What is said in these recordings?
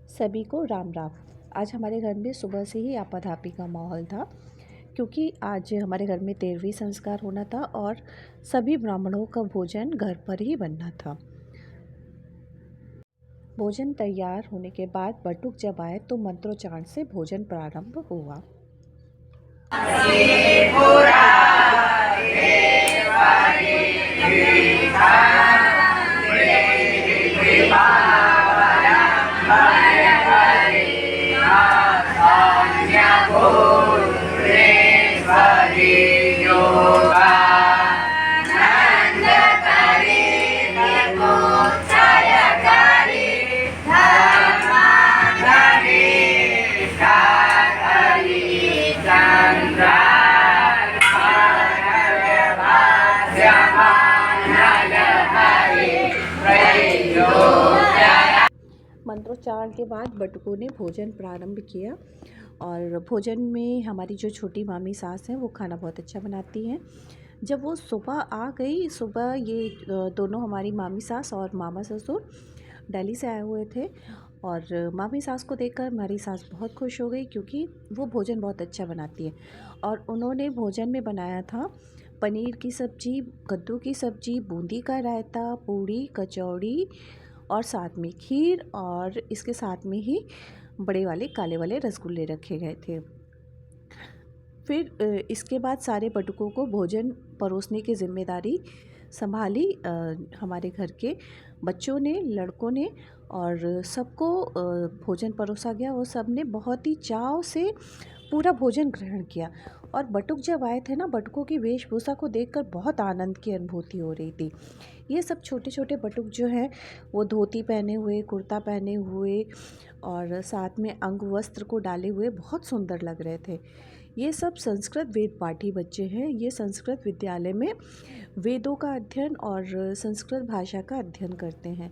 सभी को राम राम। आज हमारे घर में सुबह से ही आपाधापी का माहौल था, क्योंकि आज हमारे घर में 13वीं संस्कार होना था और सभी ब्राह्मणों का भोजन घर पर ही बनना था। भोजन तैयार होने के बाद बटुक जब आए तो मंत्रोच्चारण से भोजन प्रारंभ हुआ। मंत्रोच्चारण के बाद बटुकों ने भोजन प्रारंभ किया और भोजन में हमारी जो छोटी मामी सास हैं वो खाना बहुत अच्छा बनाती हैं। जब वो सुबह आ गई, सुबह ये दोनों हमारी मामी सास और मामा ससुर दिल्ली से आए हुए थे और मामी सास को देखकर हमारी सास बहुत खुश हो गई, क्योंकि वो भोजन बहुत अच्छा बनाती है। और उन्होंने भोजन में बनाया था पनीर की सब्ज़ी, कद्दू की सब्ज़ी, बूंदी का रायता, पूड़ी, कचौड़ी और साथ में खीर, और इसके साथ में ही बड़े वाले काले वाले रसगुल्ले रखे गए थे। फिर इसके बाद सारे बटुकों को भोजन परोसने की जिम्मेदारी संभाली हमारे घर के बच्चों ने, लड़कों ने, और सबको भोजन परोसा गया और सब ने बहुत ही चाव से पूरा भोजन ग्रहण किया। और बटुक जब आए थे ना, बटुकों की वेशभूषा को देखकर बहुत आनंद की अनुभूति हो रही थी। ये सब छोटे छोटे बटुक जो हैं वो धोती पहने हुए, कुर्ता पहने हुए और साथ में अंग वस्त्र को डाले हुए बहुत सुंदर लग रहे थे। ये सब संस्कृत वेद पाठी बच्चे हैं। ये संस्कृत विद्यालय में वेदों का अध्ययन और संस्कृत भाषा का अध्ययन करते हैं,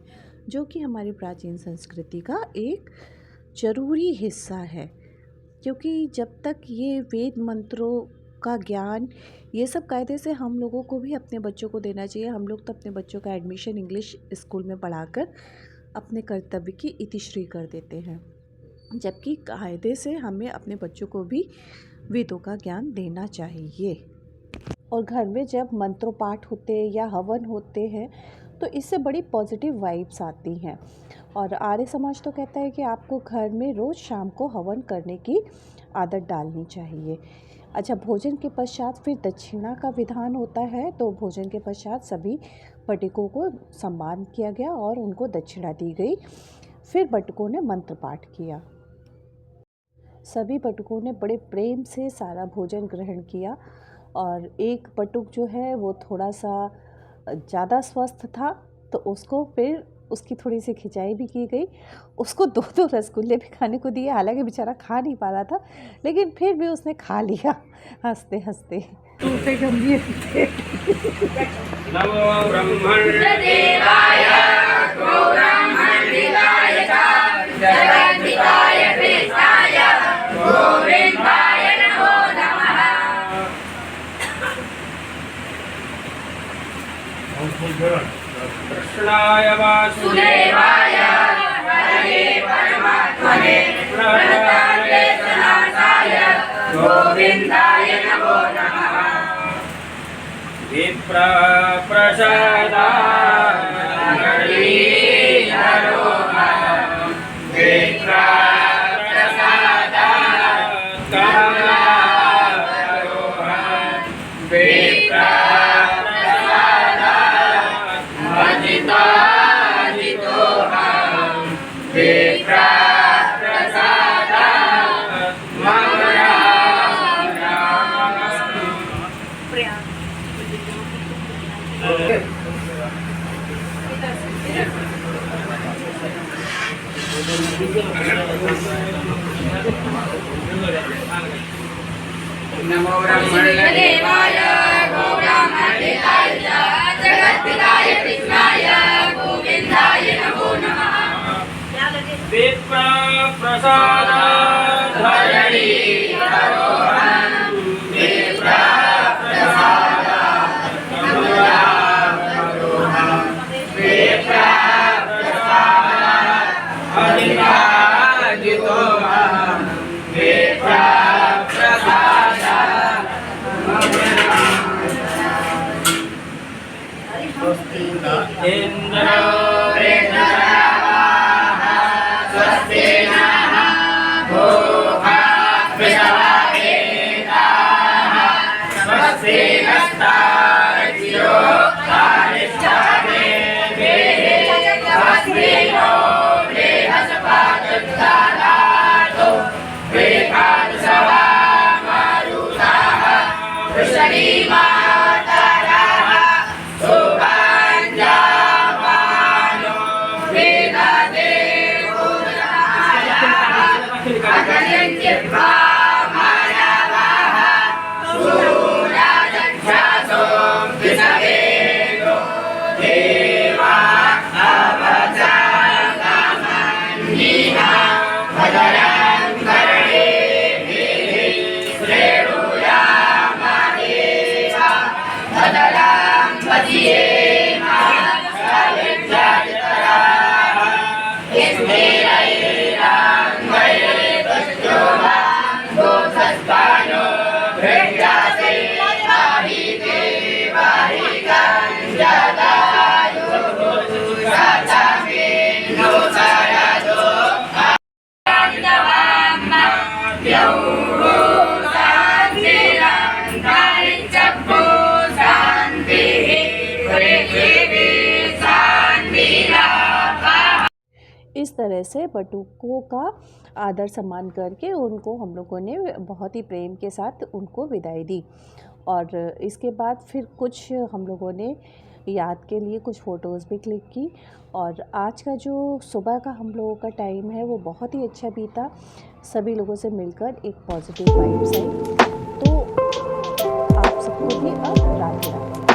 जो कि हमारी प्राचीन संस्कृति का एक ज़रूरी हिस्सा है। क्योंकि जब तक ये वेद मंत्रों का ज्ञान, ये सब कायदे से हम लोगों को भी अपने बच्चों को देना चाहिए। हम लोग तो अपने बच्चों का एडमिशन इंग्लिश स्कूल में पढ़ाकर अपने कर्तव्य की इतिश्री कर देते हैं, जबकि कायदे से हमें अपने बच्चों को भी वेदों का ज्ञान देना चाहिए। और घर में जब मंत्रोपाठ होते या हवन होते हैं तो इससे बड़ी पॉजिटिव वाइब्स आती हैं। और आर्य समाज तो कहता है कि आपको घर में रोज़ शाम को हवन करने की आदत डालनी चाहिए। अच्छा, भोजन के पश्चात फिर दक्षिणा का विधान होता है। तो भोजन के पश्चात सभी बटुकों को सम्मान किया गया और उनको दक्षिणा दी गई। फिर बटुकों ने मंत्र पाठ किया। सभी बटुकों ने बड़े प्रेम से सारा भोजन ग्रहण किया और एक बटुक जो है वो थोड़ा सा ज़्यादा स्वस्थ था, तो उसको फिर उसकी थोड़ी सी खिंचाई भी की गई। उसको 2-2 रसगुल्ले भी खाने को दिए, हालांकि बेचारा खा नहीं पा रहा था, लेकिन फिर भी उसने खा लिया हंसते हंसते। टूटे गंभीर थे। नमो ब्रह्मण्यदेवाय गौब्रह्मण्यदिगाय जगद्दिगाय कृष्णाय गोविन्दाय नमो नमः। कृष्णाय वासुदेवाय हरे परमात्मने प्रणतक्लेशनाशाय गोविन्दाय नमो नमः। विप्रप्रसादात् नमो ब्रह्मण्यदेवाय गौब्रह्मण्यदिगाय जगद्दिगाय कृष्णाय गोविन्दाय नमो नमः। विप्रप्रसादात् धरणी धरोहं विप्रप्रसादात् धरोहं इन्द्रो वृद्धश्रवाः स्वस्ति नः भूखा विषवाहेताः स्वस्ति नस्तार्क्ष्यो कारिष्ठाने स्वस्ति नो बृहस्पतिर्दधातु वेकादशवा मारुताः वृषणीमातरः सुभाञ्जामानो वेददेवो अगण्यन्त्यर्वा मानवाः सूराजक्षासो विषवेदो देवा अवचारमन्येहा भदरं करणे श्रेणुयामदेवा भदरं भजियेमा सविद्यादितराः इन्द्रियैराङ्गैर्दुष्टोमा गोधस्पानो भृत्यासे वाहिते वाहिकञ्जदायो सतमेनो सरदो आन्दवाम्मव्यौ शान्तिरन्तरिक्षभो शान्तिः पृथिवी शान्तिरापः। इस तरह से बटुकों का आदर सम्मान करके उनको हम लोगों ने बहुत ही प्रेम के साथ उनको विदाई दी। और इसके बाद फिर कुछ हम लोगों ने याद के लिए कुछ फ़ोटोज़ भी क्लिक की। और आज का जो सुबह का हम लोगों का टाइम है वो बहुत ही अच्छा बीता। सभी लोगों से मिलकर एक पॉजिटिव वाइब्स आई। तो आप सबको भी अब राधे राधे।